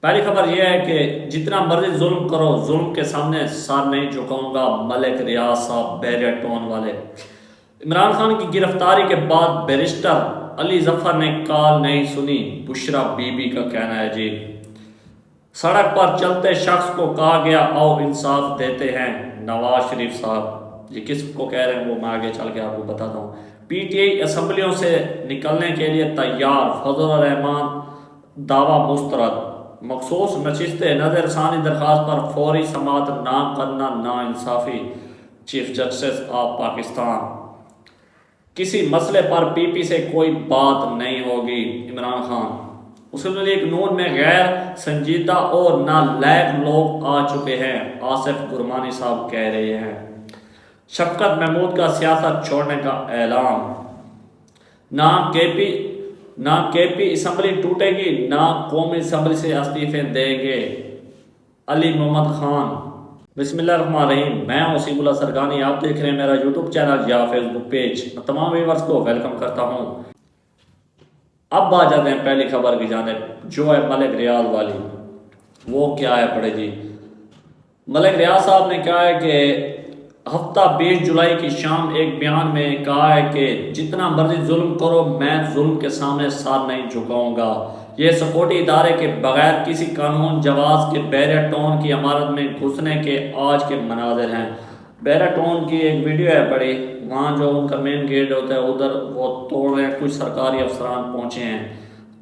پہلی خبر یہ ہے کہ جتنا مرضی ظلم کرو ظلم کے سامنے سر نہیں جھکاؤں گا، ملک ریاض صاحب بحیرہ ٹون والے۔ عمران خان کی گرفتاری کے بعد بیرسٹر علی ظفر نے کال نہیں سنی، بشرا بی بی کا کہنا ہے جی۔ سڑک پر چلتے شخص کو کہا گیا آؤ انصاف دیتے ہیں، نواز شریف صاحب۔ یہ کس کو کہہ رہے ہیں وہ میں آگے چل کے آپ کو بتاتا ہوں۔ پی ٹی آئی اسمبلیوں سے نکلنے کے لیے تیار، فضل الرحمان دعویٰ مسترد۔ مخصوص نشست نظر ثانی درخواست پر فوری سماعت نہ کرنا ناانصافی، چیف جسٹس آف پاکستان۔ کسی مسئلے پر پی پی سے کوئی بات نہیں ہوگی، عمران خان۔ مسلم لیگ نون میں غیر سنجیدہ اور نالائق لوگ آ چکے ہیں، آصف گرمانی صاحب کہہ رہے ہیں۔ شفقت محمود کا سیاست چھوڑنے کا اعلان۔ نہ کے پی اسمبلی ٹوٹے گی، نہ قومی اسمبلی سے استعفے دیں گے، علی محمد خان۔ بسم اللہ الرحمن الرحیم، میں وسیم اللہ سرگانی، آپ دیکھ رہے ہیں میرا یوٹیوب چینل یا فیس بک پیج۔ تمام ویورز کو ویلکم کرتا ہوں۔ اب آ جاتے ہیں پہلی خبر کی جانب، جو ہے ملک ریاض والی۔ وہ کیا ہے پڑھے جی۔ ملک ریاض صاحب نے کہا ہے کہ ہفتہ 20 جولائی کی شام ایک بیان میں کہا ہے کہ جتنا مرضی ظلم کرو میں ظلم کے سامنے سر نہیں جھکاؤں گا۔ یہ سکیورٹی ادارے کے بغیر کسی قانون جواز کے بحیرہ ٹون کی عمارت میں گھسنے کے آج کے مناظر ہیں۔ بحیرہ ٹون کی ایک ویڈیو ہے بڑی، وہاں جو ان کا مین گیٹ ہوتا ہے ادھر وہ توڑ رہے ہیں، کچھ سرکاری افسران پہنچے ہیں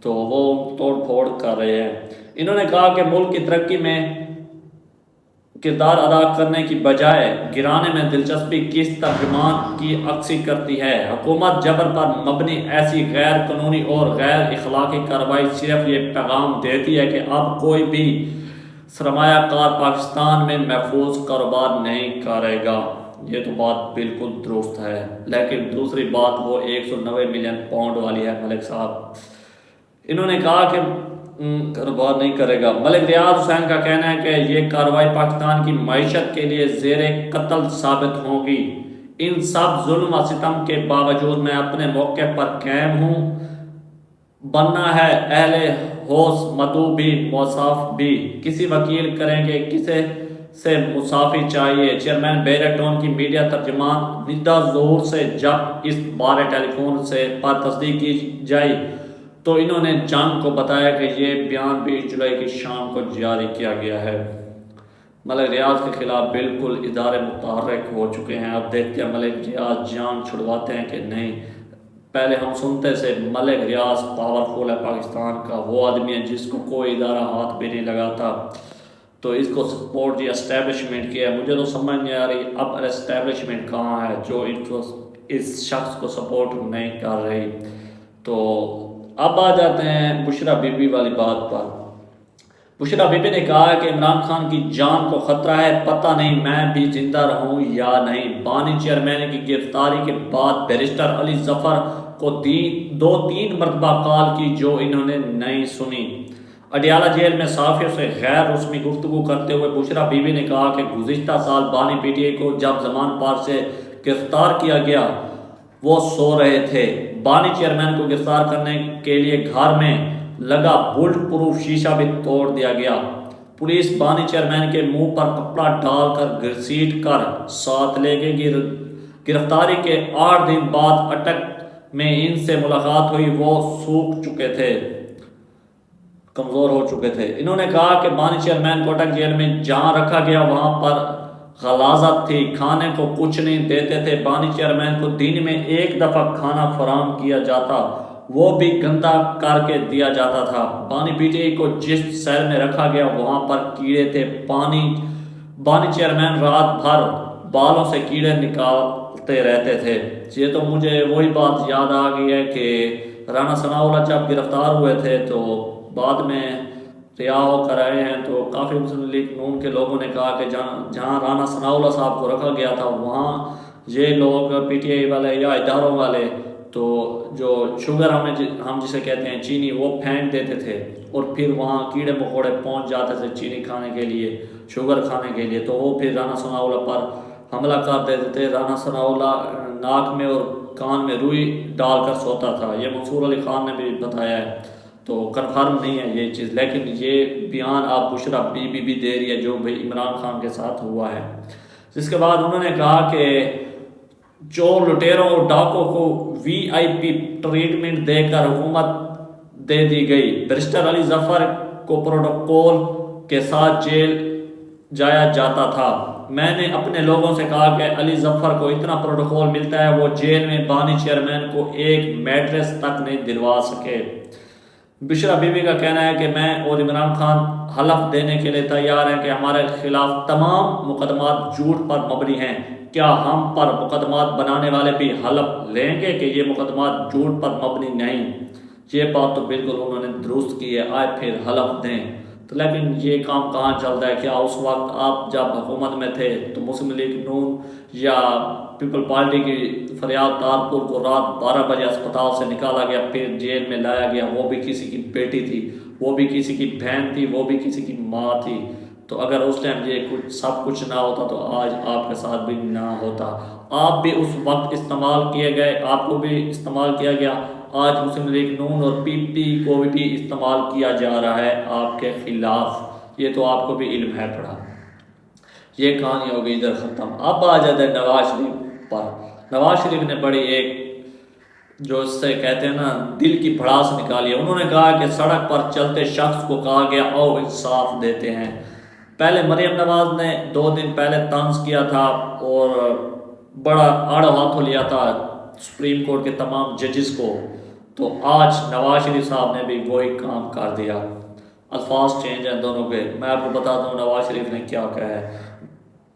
تو وہ توڑ پھوڑ کر رہے ہیں۔ انہوں نے کہا کہ ملک کی ترقی میں کردار ادا کرنے کی بجائے گرانے میں دلچسپی کس ترجمان کی عکاسی کرتی ہے۔ حکومت جبر پر مبنی ایسی غیر قانونی اور غیر اخلاقی کارروائی صرف یہ پیغام دیتی ہے کہ اب کوئی بھی سرمایہ کار پاکستان میں محفوظ کاروبار نہیں کرے گا۔ یہ تو بات بالکل درست ہے، لیکن دوسری بات وہ 190 ملین پاؤنڈ والی ہے ملک صاحب۔ انہوں نے کہا کہ کاروبار نہیں کرے گا۔ ملک ریاض حسین کا کہنا ہے کہ یہ کارروائی پاکستان کی معیشت کے لیے زیر قتل ثابت ہوگی۔ ان سب ظلم و ستم کے باوجود میں اپنے موقع پر قائم ہوں۔ بننا ہے اہل ہوش مدعو بھی موصاف بھی، کسی وکیل کریں گے کسے سے مصافی چاہیے۔ چیئرمین بحیرہ ٹون کی میڈیا ترجمان ندا ظہور سے جب اس بارے ٹیلی فون سے پر تصدیق کی جائی تو انہوں نے جنگ کو بتایا کہ یہ بیان 20 جولائی کی شام کو جاری کیا گیا ہے۔ ملک ریاض کے خلاف بالکل ادارے متحرک ہو چکے ہیں۔ اب دیکھتے ہیں ملک ریاض جان چھڑواتے ہیں کہ نہیں۔ پہلے ہم سنتے سے ملک ریاض پاورفل ہے پاکستان کا، وہ آدمی ہے جس کو کوئی ادارہ ہاتھ بھی نہیں لگاتا، تو اس کو سپورٹ یہ اسٹیبلشمنٹ کیا ہے۔ مجھے تو سمجھ نہیں آ رہی اب اسٹیبلشمنٹ کہاں ہے جو اس شخص کو سپورٹ نہیں کر رہی۔ تو اب آ جاتے ہیں بشرا بی بی والی بات پر۔ بشرا بی بی نے کہا کہ عمران خان کی جان کو خطرہ ہے، پتہ نہیں میں بھی زندہ رہوں یا نہیں۔ بانی چیئرمین کی گرفتاری کے بعد بیرسٹر علی ظفر کو 2-3 مرتبہ کال کی جو انہوں نے نہیں سنی۔ اڈیالہ جیل میں صحافیوں سے غیر رسمی گفتگو کرتے ہوئے بشرا بی بی نے کہا کہ گزشتہ سال بانی پی ٹی آئی کو جب زمان پار سے گرفتار کیا گیا وہ سو رہے تھے۔ بانی چیئرمین کو گرفتار کرنے کے لیے گھر میں لگا بلٹ پروف شیشہ بھی توڑ دیا گیا۔ پولیس بانی چیئرمین کے منہ پر کپڑا ڈال کر گھسیٹ کر ساتھ لے گئی۔ گرفتاری کے 8 دن بعد اٹک میں ان سے ملاقات ہوئی، وہ سوکھ چکے تھے، کمزور ہو چکے تھے۔ انہوں نے کہا کہ بانی چیئرمین کو اٹک جیل میں جہاں رکھا گیا وہاں پر غلاظت تھی، کھانے کو کچھ نہیں دیتے تھے۔ بانی چیئرمین کو دن میں 1 دفعہ کھانا فراہم کیا جاتا، وہ بھی گندا کر کے دیا جاتا تھا۔ بانی پی ٹی آئی کو جس سیل میں رکھا گیا وہاں پر کیڑے تھے۔ بانی چیئرمین رات بھر بالوں سے کیڑے نکالتے رہتے تھے۔ یہ تو مجھے وہی بات یاد آ گئی ہے کہ رانا ثناءاللہ جب گرفتار ہوئے تھے تو بعد میں رہا ہو کر آئے ہیں تو کافی مسلم لیگ نون کے لوگوں نے کہا کہ جہاں رانا ثناءاللہ صاحب کو رکھا گیا تھا وہاں یہ لوگ پی ٹی آئی والے یا اداروں والے تو جو شوگر ہم جسے کہتے ہیں چینی وہ پھینک دیتے تھے اور پھر وہاں کیڑے مکوڑے پہنچ جاتے تھے چینی کھانے کے لیے، شوگر کھانے کے لیے، تو وہ پھر رانا ثناءاللہ پر حملہ کر دیتے تھے۔ رانا ثناءاللہ ناک میں اور کان میں روئی ڈال کر سوتا تھا، یہ منصور علی خان نے بھی بتایا ہے۔ تو کنفرم نہیں ہے یہ چیز، لیکن یہ بیان آپ بشرا بی بی بھی دے رہی ہے جو بھائی عمران خان کے ساتھ ہوا ہے۔ جس کے بعد انہوں نے کہا کہ چور لٹیروں اور ڈاکوں کو وی آئی پی ٹریٹمنٹ دے کر حکومت دے دی گئی، بیرسٹر علی ظفر کو پروٹوکول کے ساتھ جیل جایا جاتا تھا، میں نے اپنے لوگوں سے کہا کہ علی ظفر کو اتنا پروٹوکول ملتا ہے وہ جیل میں بانی چیئرمین کو ایک میٹرس تک نہیں دلوا سکے۔ بشرا بی بی کا کہنا ہے کہ میں اور عمران خان حلف دینے کے لیے تیار ہیں کہ ہمارے خلاف تمام مقدمات جھوٹ پر مبنی ہیں، کیا ہم پر مقدمات بنانے والے بھی حلف لیں گے کہ یہ مقدمات جھوٹ پر مبنی نہیں؟ یہ بات تو بالکل انہوں نے درست کی ہے، آئے پھر حلف دیں۔ تو لیکن یہ کام کہاں چلتا ہے؟ کیا اس وقت آپ جب حکومت میں تھے تو مسلم لیگ نون یا پیپل پارٹی کی فریاد تارپور کو رات 12 بجے اسپتال سے نکالا گیا، پھر جیل میں لایا گیا، وہ بھی کسی کی بیٹی تھی، وہ بھی کسی کی بہن تھی، وہ بھی کسی کی ماں تھی، تو اگر اس ٹائم یہ سب کچھ نہ ہوتا تو آج آپ کے ساتھ بھی نہ ہوتا۔ آپ بھی اس وقت استعمال کیے گئے، آپ کو بھی استعمال کیا گیا، آج مسلم لیگ نون اور پی پی کو بھی استعمال کیا جا رہا ہے آپ کے خلاف، یہ تو آپ کو بھی علم ہے پڑا۔ یہ کہانی ہو گئی ادھر ختم۔ اب آ جاتے ہیں نواز شریف پر۔ نواز شریف نے بڑی ایک جو اس سے کہتے ہیں نا دل کی بھڑاس نکالی ہے۔ انہوں نے کہا کہ سڑک پر چلتے شخص کو کہا گیا او انصاف دیتے ہیں۔ پہلے مریم نواز نے 2 دن پہلے طنز کیا تھا اور بڑا آڑو ہاتھوں لیا تھا سپریم کورٹ کے تمام ججز کو، تو آج نواز شریف صاحب نے بھی وہی کام کر دیا۔ الفاظ چینج ہیں دونوں کے، میں آپ کو بتاتا ہوں نواز شریف نے کیا کہا ہے۔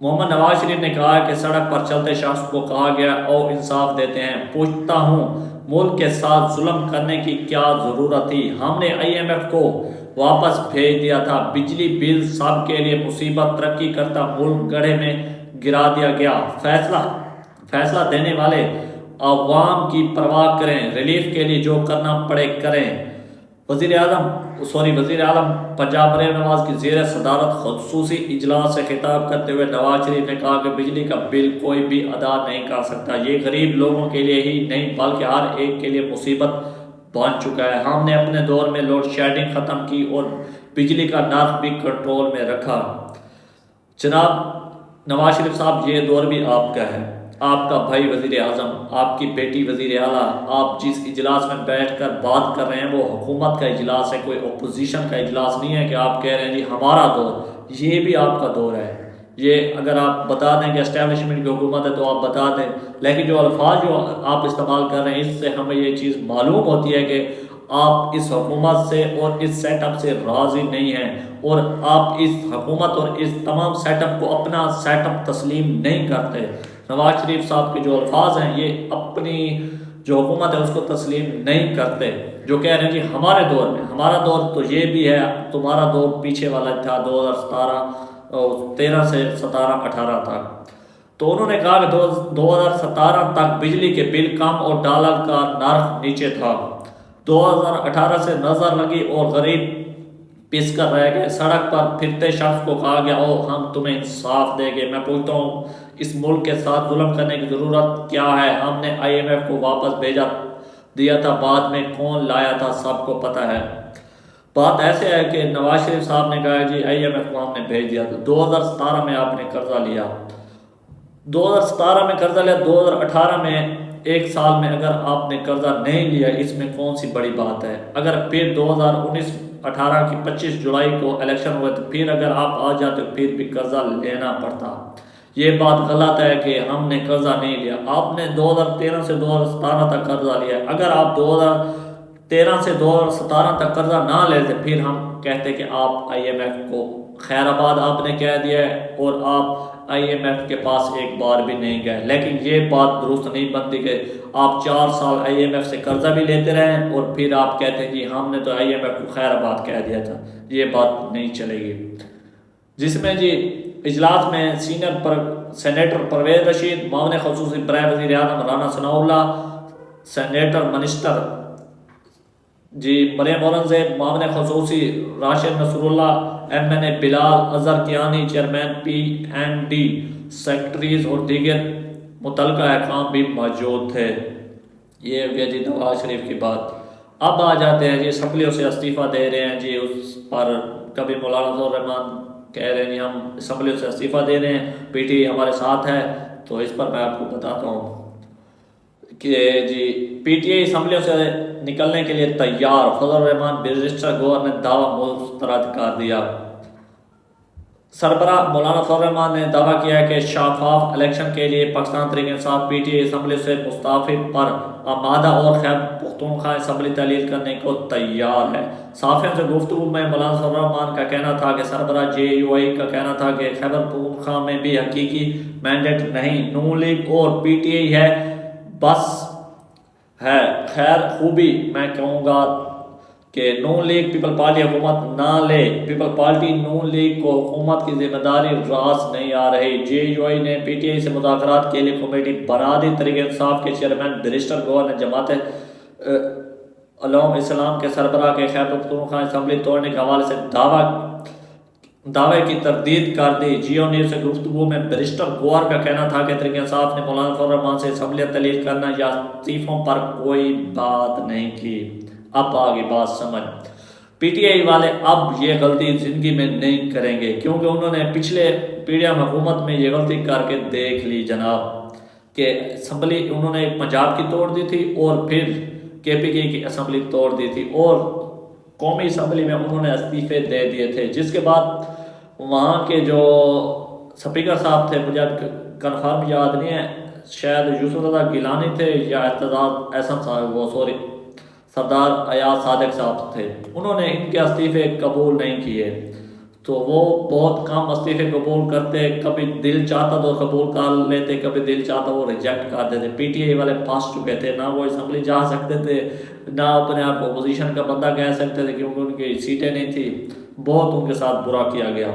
محمد نواز شریف نے کہا کہ سڑک پر چلتے شخص کو کہا گیا او انصاف دیتے ہیں، پوچھتا ہوں ملک کے ساتھ ظلم کرنے کی کیا ضرورت تھی؟ ہم نے IMF کو واپس بھیج دیا تھا، بجلی بل سب کے لیے مصیبت، ترقی کرتا ملک گڑھے میں گرا دیا گیا، فیصلہ دینے والے عوام کی پرواہ کریں، ریلیف کے لیے جو کرنا پڑے کریں۔ وزیر اعظم پنجاب مریم نواز کی زیر صدارت خصوصی اجلاس سے خطاب کرتے ہوئے نواز شریف نے کہا کہ بجلی کا بل کوئی بھی ادا نہیں کر سکتا، یہ غریب لوگوں کے لیے ہی نہیں بلکہ ہر ایک کے لیے مصیبت بن چکا ہے۔ ہم نے اپنے دور میں لوڈ شیڈنگ ختم کی اور بجلی کا نرخ بھی کنٹرول میں رکھا۔ جناب نواز شریف صاحب یہ دور بھی آپ کا ہے، آپ کا بھائی وزیر اعظم، آپ کی بیٹی وزیر اعلیٰ، آپ جس اجلاس میں بیٹھ کر بات کر رہے ہیں وہ حکومت کا اجلاس ہے، کوئی اپوزیشن کا اجلاس نہیں ہے کہ آپ کہہ رہے ہیں جی ہمارا دور، یہ بھی آپ کا دور ہے۔ یہ اگر آپ بتا دیں کہ اسٹیبلشمنٹ کی حکومت ہے تو آپ بتا دیں، لیکن جو الفاظ جو آپ استعمال کر رہے ہیں اس سے ہمیں یہ چیز معلوم ہوتی ہے کہ آپ اس حکومت سے اور اس سیٹ اپ سے راضی نہیں ہیں، اور آپ اس حکومت اور اس تمام سیٹ اپ کو اپنا سیٹ اپ تسلیم نہیں کرتے۔ نواز شریف صاحب کے جو الفاظ ہیں یہ اپنی جو حکومت ہے اس کو تسلیم نہیں کرتے، جو کہہ رہے ہیں جی ہمارے دور میں، ہمارا دور تو یہ بھی ہے، تمہارا دور پیچھے والا تھا 2013 سے 17-18 تک۔ تو انہوں نے کہا کہ 2017 تک بجلی کے بل کم اور ڈالر کا نرخ نیچے تھا، 2018 سے نظر لگی اور غریب پس کر رہ گئے، سڑک پر پھرتے شخص کو کہا گیا او ہم تمہیں انصاف دیں گے۔ میں پوچھتا ہوں اس ملک کے ساتھ ظلم کرنے کی ضرورت کیا ہے؟ ہم نے IMF کو واپس بھیجا دیا تھا، بعد میں کون لایا تھا سب کو پتہ ہے۔ بات ایسے ہے کہ نواز شریف صاحب نے کہا جی IMF کو ہم نے بھیج دیا تھا، 2017 میں آپ نے قرضہ لیا، 2017 میں قرضہ لیا، 2018 میں 1 سال میں اگر آپ نے قرضہ نہیں لیا اس میں کون سی بڑی بات ہے؟ اگر پھر 2019-18 کی 25 جولائی کو الیکشن ہوئے تو پھر اگر آپ آ جاتے پھر بھی قرضہ لینا پڑتا۔ یہ بات غلط ہے کہ ہم نے قرضہ نہیں لیا، آپ نے 2013 سے 2017 تک قرضہ لیا، اگر آپ 2013 سے 2017 تک قرضہ نہ لیتے پھر ہم کہتے کہ آپ IMF کو خیر آباد آپ نے کہہ دیا ہے اور آپ IMF کے پاس ایک بار بھی نہیں گئے، لیکن یہ بات درست نہیں بنتی کہ آپ 4 سال IMF سے قرضہ بھی لیتے رہیں اور پھر آپ کہتے ہیں جی ہم نے تو IMF کو خیر آباد کہہ دیا تھا، یہ بات نہیں چلے گی۔ جس میں جی اجلاس میں سینیٹر پرویز رشید، معاون خصوصی برائے وزیر اعظم Rana Sanaullah, senator minister ji Maryam Aurangzeb, معاون خصوصی Rashid Nasrullah, MNA Bilal Azhar Kayani, chairman PND، secretaries اور دیگر متعلقہ احکام بھی موجود تھے۔ یہ ہو گیا جی نواز شریف کی بات۔ اب آ جاتے ہیں جی اسمبلیوں سے استعفیٰ دے رہے ہیں جی، اس پر کبھی مولانا فضل الرحمان کہہ رہے ہیں جی ہم اسمبلیوں سے استعفیٰ دے رہے ہیں، پی ٹی آئی ہمارے ساتھ ہے۔ تو اس پر میں آپ کو بتاتا ہوں کہ جی پی ٹی آئی اسمبلیوں سے نکلنے کے لیے تیار، فضل الرحمان بیرسٹر گوہر نے دعویٰ مسترد کر دیا۔ سربراہ مولانا فضل الرحمان نے دعویٰ کیا کہ شفاف الیکشن کے لیے Pakistan Tehreek Insaf P T I assembly سے مستعفی پر آمادہ اور خیبر پختونخوا اسمبلی تحلیل کرنے کو تیار ہے۔ صحافیوں سے گفتگو میں مولانا فضل الرحمان کا کہنا تھا کہ سربراہ جے یو آئی کا کہنا تھا کہ خیبر پختونخوا میں بھی حقیقی مینڈیٹ نہیں، نون لیگ اور پی ٹی آئی ہے، بس ہے خیر خوبی میں کہوں گا کہ نون لیگ پیپل پارٹی حکومت نہ لے، پیپل پارٹی نون لیگ کو حکومت کی ذمہ داری راس نہیں آ رہی۔ جے یو آئی نے پی ٹی آئی سے مذاکرات کے لیے کمیٹی بنا دی۔ تحریک انصاف کے چیئرمین بیرسٹر گوہر نے جماعت علماء اسلام کے سربراہ کے خیبر پختونخوا اسمبلی توڑنے کے حوالے سے دعوے کی تردید کر دی۔ جیو نیوز سے گفتگو میں بیرسٹر گوہر کا کہنا تھا کہ تحریک انصاف نے مولانا فضل الرحمان سے اسمبلیاں تحلیل کرنا یا استعفوں پر کوئی بات نہیں کی۔ اب آگے بات سمجھ، پی ٹی آئی والے اب یہ غلطی زندگی میں نہیں کریں گے، کیونکہ انہوں نے پچھلے پی ڈی ایم حکومت میں یہ غلطی کر کے دیکھ لی جناب، کہ اسمبلی انہوں نے پنجاب کی توڑ دی تھی اور پھر کے پی کے کی اسمبلی توڑ دی تھی، اور قومی اسمبلی میں انہوں نے استعفے دے دیے تھے، جس کے بعد وہاں کے جو سپیکر صاحب تھے، مجھے کنفرم یاد نہیں ہے، شاید یوسف رضا گیلانی تھے یا اعتزاز احسن صاحب، وہ سوری سردار ایاز صادق صاحب تھے، انہوں نے ان کے استعفے قبول نہیں کیے، تو وہ بہت کم استعفے قبول کرتے، کبھی دل چاہتا تو قبول کر لیتے، کبھی دل چاہتا وہ ریجیکٹ کر دیتے۔ پی ٹی آئی والے پھنس چکے تھے، نہ وہ اسمبلی جا سکتے تھے، نہ اپنے آپ کو اپوزیشن کا بندہ کہہ سکتے تھے کیونکہ ان کی سیٹیں نہیں تھی، بہت ان کے ساتھ برا کیا گیا۔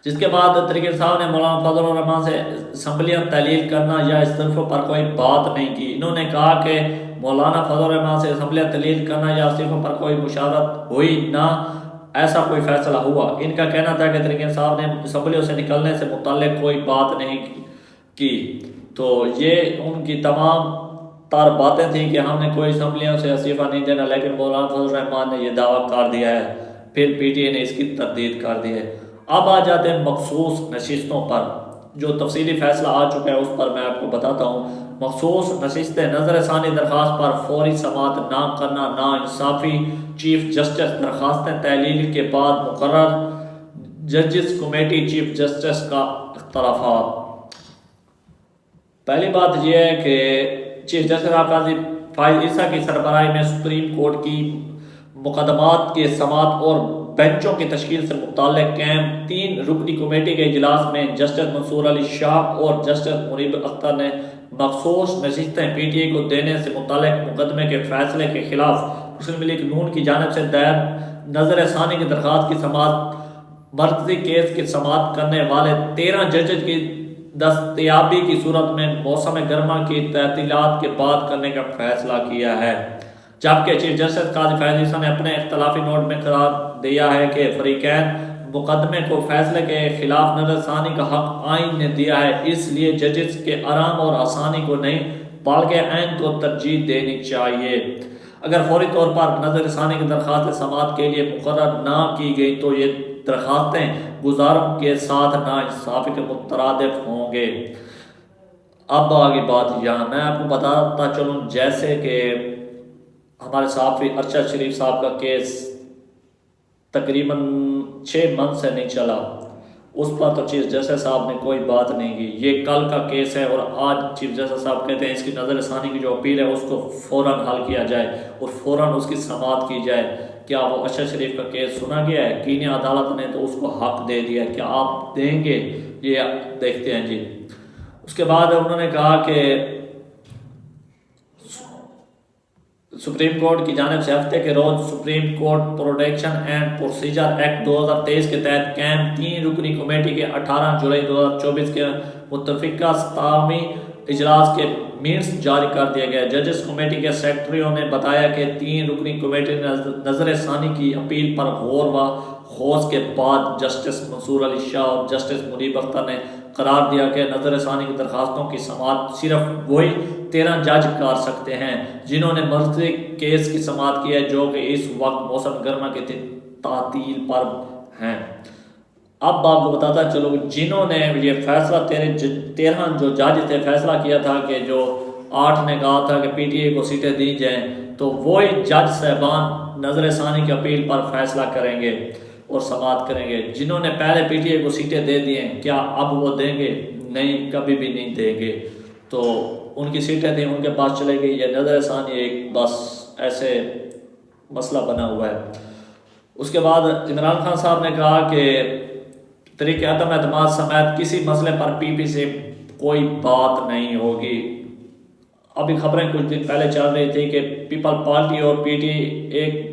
جس کے بعد تحریک انصاف نے مولانا فضل الرحمان سے اسمبلیاں تحلیل کرنا یا استعفوں پر کوئی بات نہیں کی۔ انہوں نے کہا کہ مولانا فضل الرحمان سے اسمبلیاں تحلیل کرنا یا استعفوں پر کوئی مشاورت ہوئی نہ ایسا کوئی فیصلہ ہوا۔ ان کا کہنا تھا کہ تحریک انصاف نے اسمبلیوں سے نکلنے سے متعلق کوئی بات نہیں کی، تو یہ ان کی تمام تر باتیں تھیں کہ ہم نے کوئی اسمبلیوں سے استعفیٰ نہیں دینا، لیکن مولانا فضل الرحمان نے یہ دعویٰ کر دیا ہے، پھر پی ٹی آئی نے اس کی تردید کر دی ہے۔ اب آ جاتے ہیں مخصوص نشستوں پر، جو تفصیلی فیصلہ آ چکا ہے اس پر میں آپ کو بتاتا ہوں۔ مخصوص نشستیں، نظر ثانی درخواست پر فوری سماعت نہ کرنا، ناانصافی، چیف جسٹس درخواستیں تحلیل کے بعد مقرر، ججز کمیٹی چیف جسٹس کا اختلافات۔ پہلی بات یہ ہے کہ چیف جسٹس قاضی فائز عیسیٰ کی سربراہی میں سپریم کورٹ کی مقدمات کے سماعت اور بینچوں کی تشکیل سے متعلق قائم 3 رکنی کمیٹی کے اجلاس میں جسٹس منصور علی شاہ اور جسٹس منیب اختر نے مخصوص نشستیں پی ٹی آئی کو دینے سے متعلق مقدمے کے فیصلے کے خلاف مسلم لیگ نون کی جانب سے دائر نظر ثانی کی درخواست کی سماعت مرکزی کیس کی سماعت کرنے والے 13 ججز کی دستیابی کی صورت میں موسم گرما کی تعطیلات کے بعد کرنے کا فیصلہ کیا ہے، جبکہ چیف جسٹس قاضی فائز عیسیٰ نے اپنے اختلافی نوٹ میں قرار دیا ہے کہ فریقین مقدمے کو فیصلے کے خلاف نظر ثانی کا حق آئین نے دیا ہے، اس لیے ججز کے آرام اور آسانی کو نہیں بلکہ آئین کو ترجیح دینی چاہیے۔ اگر فوری طور پر نظر ثانی کی درخواستیں سماعت کے لیے مقرر نہ کی گئی تو یہ درخواستیں گزاروں کے ساتھ ناانصافی کے مترادف ہوں گے۔ اب آگے بات یہاں میں آپ کو بتاتا چلوں، جیسے کہ ہمارے صحافی ارشد شریف صاحب کا کیس تقریباً 6 منتھ سے نہیں چلا، اس پر تو چیف جسٹس صاحب نے کوئی بات نہیں کی، یہ کل کا کیس ہے اور آج چیف جسٹس صاحب کہتے ہیں اس کی نظر ثانی کی جو اپیل ہے اس کو فوراً حل کیا جائے اور فوراً اس کی سماعت کی جائے۔ کیا وہ ارشد شریف کا کیس سنا گیا ہے؟ کینی عدالت نے تو اس کو حق دے دیا، کیا آپ دیں گے؟ یہ دیکھتے ہیں جی۔ اس کے بعد انہوں نے کہا کہ سپریم کورٹ کی جانب سے ہفتے کے روز supreme court protection and procedure act 2023 کے تحت قائم 3 رکنی کمیٹی کے 18 جولائی 2024 کے متفقہ 27ویں اجلاس کے منٹس جاری کر دیا گیا۔ ججز کمیٹی کے سیکرٹریوں نے بتایا کہ 3 رکنی کمیٹی نے نظر ثانی کی اپیل پر غور و خوض کے بعد جسٹس منصور علی شاہ اور جسٹس منیب اختر نے قرار دیا کہ نظر ثانی کی درخواستوں کی سماعت صرف وہی 13 جج کر سکتے ہیں جنہوں نے مرضی کیس کی سماعت کی ہے جو کہ اس وقت موسم گرما کی تعطیل پر ہیں۔ اب آپ کو بتاتا چلو جنہوں نے یہ فیصلہ 13 جو جج تھے فیصلہ کیا تھا کہ جو 8 نے کہا تھا کہ پی ٹی اے کو سیٹیں دی جائیں، تو وہی جج صاحبان نظر ثانی کی اپیل پر فیصلہ کریں گے اور سماعت کریں گے۔ جنہوں نے پہلے پی ٹی اے کو سیٹیں دے دی ہیں کیا اب وہ دیں گے؟ نہیں، کبھی بھی نہیں دیں گے۔ تو ان کی سیٹیں تھیں، ان کے پاس چلے گئی، یہ نظر ثانی ایک بس ایسے مسئلہ بنا ہوا ہے۔ اس کے بعد عمران خان صاحب نے کہا کہ طریق عدم اعتماد سمیت کسی مسئلے پر پی پی سے کوئی بات نہیں ہوگی۔ ابھی خبریں کچھ دن پہلے چل رہی تھی کہ پیپل پارٹی اور پی ٹی ایک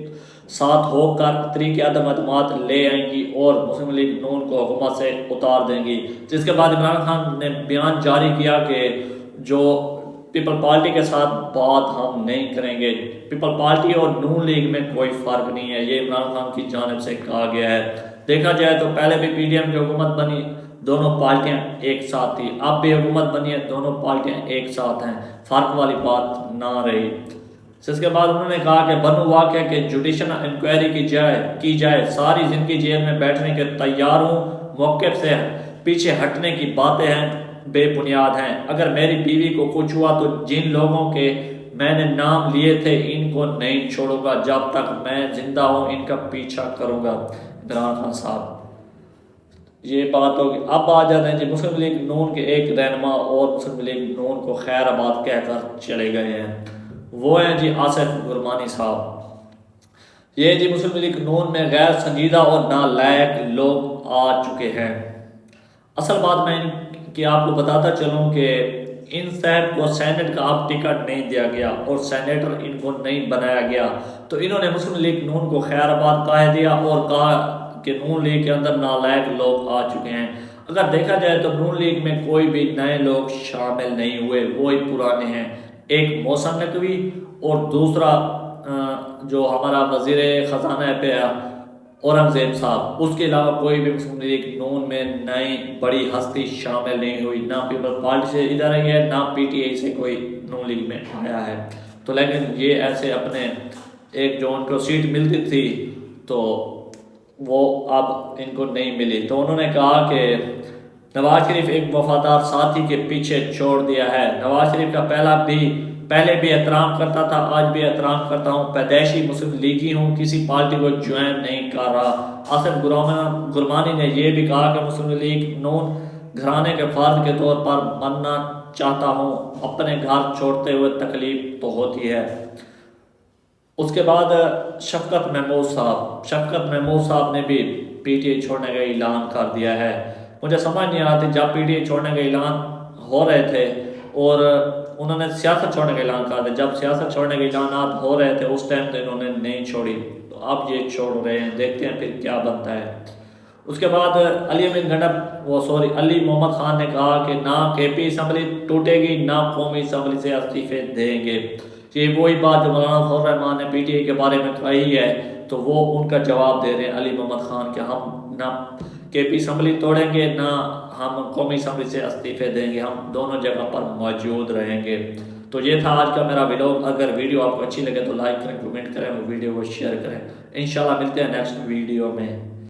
ساتھ ہو کر طریق عدم اعتماد لے آئیں گی اور مسلم لیگ نون کو حکومت سے اتار دیں گی، جس کے بعد عمران خان نے بیان جاری کیا کہ جو پیپل پارٹی کے ساتھ بات ہم نہیں کریں گے، پیپل پارٹی اور نون لیگ میں کوئی فرق نہیں ہے، یہ عمران خان کی جانب سے کہا گیا ہے۔ دیکھا جائے تو پہلے بھی پی ڈی ایم کی حکومت بنی، دونوں پارٹیاں ایک ساتھ تھی، اب بھی حکومت بنی ہے، دونوں پارٹیاں ایک ساتھ ہیں، فرق والی بات نہ رہی۔ اس کے بعد انہوں نے کہا کہ بنو واقعہ کہ جوڈیشل انکوائری کی جائے، ساری زندگی جیل میں بیٹھنے کے تیار ہوں، موقف سے پیچھے ہٹنے کی باتیں ہیں بے بنیاد ہیں، اگر میری بیوی کو کچھ ہوا تو جن لوگوں کے میں نے نام لیے تھے ان کو نہیں چھوڑوں گا، جب تک میں زندہ ہوں ان کا پیچھا کروں گا۔ عمران خان صاحب یہ بات ہوگی۔ اب آ جاتے ہیں جی مسلم لیگ نون کے ایک رہنما اور مسلم لیگ نون کو خیر آباد کہہ کر چلے گئے ہیں، وہ ہیں جی آصف گرمانی صاحب۔ یہ جی مسلم لیگ نون میں غیر سنجیدہ اور نالائق لوگ آ چکے ہیں۔ اصل بات میں کہ آپ کو بتاتا چلوں کہ ان صاحب کو سینٹ کا اب ٹکٹ نہیں دیا گیا اور سینیٹر ان کو نہیں بنایا گیا، تو انہوں نے مسلم لیگ نون کو خیر آباد کہہ دیا اور کہا کہ نون لیگ کے اندر نالائق لوگ آ چکے ہیں۔ اگر دیکھا جائے تو نون لیگ میں کوئی بھی نئے لوگ شامل نہیں ہوئے، وہی پرانے ہیں، ایک محسن نقوی اور دوسرا جو ہمارا وزیر خزانہ پہ اورنگزیب صاحب، اس کے علاوہ کوئی بھی مسلم لیگ نون میں نئی بڑی ہستی شامل نہیں ہوئی، نہ پیپل پارٹی سے ادھر آئی ہے، نہ پی ٹی آئی سے کوئی نون لیگ میں آیا ہے۔ تو لیکن یہ ایسے اپنے ایک جو ان کو سیٹ ملتی تھی تو وہ اب ان کو نہیں ملی، تو انہوں نے کہا کہ نواز شریف ایک وفادار ساتھی کے پیچھے چھوڑ دیا ہے۔ نواز شریف کا پہلے بھی احترام کرتا تھا، آج بھی احترام کرتا ہوں، پیدائشی مسلم لیگی ہوں، کسی پارٹی کو جوائن نہیں کر رہا۔ آصف گرمانی نے یہ بھی کہا کہ مسلم لیگ نون گھرانے کے فرد کے طور پر ماننا چاہتا ہوں، اپنے گھر چھوڑتے ہوئے تکلیف تو ہوتی ہے۔ اس کے بعد شفقت محمود صاحب نے بھی پی ٹی آئی چھوڑنے کا اعلان کر دیا ہے۔ مجھے سمجھ نہیں آتی جب پی ٹی آئی چھوڑنے کا اعلان ہو رہے تھے اور انہوں نے سیاست چھوڑنے کا اعلان کر دیا، جب سیاست چھوڑنے کے اعلانات ہو رہے تھے اس ٹائم تو انہوں نے نہیں چھوڑی، تو اب یہ چھوڑ رہے ہیں، دیکھتے ہیں پھر کیا بنتا ہے۔ اس کے بعد علی محمد خان نے کہا کہ نہ کے پی اسمبلی ٹوٹے گی، نہ قومی اسمبلی سے استعفے دیں گے۔ یہ وہی بات جو مولانا فضل الرحمان نے پی ٹی آئی کے بارے میں کہی ہے، تو وہ ان کا جواب دے رہے ہیں علی محمد خان کہ ہم نہ کے پی اسمبلی توڑیں گے، نہ ہم قومی اسمبلی سے استعفے دیں گے، ہم دونوں جگہ پر موجود رہیں گے۔ تو یہ تھا آج کا میرا ویڈیو۔ اگر ویڈیو آپ کو اچھی لگے تو لائک کریں، کمنٹ کریں اور ویڈیو کو شیئر کریں۔ انشاءاللہ ملتے ہیں نیکسٹ ویڈیو میں۔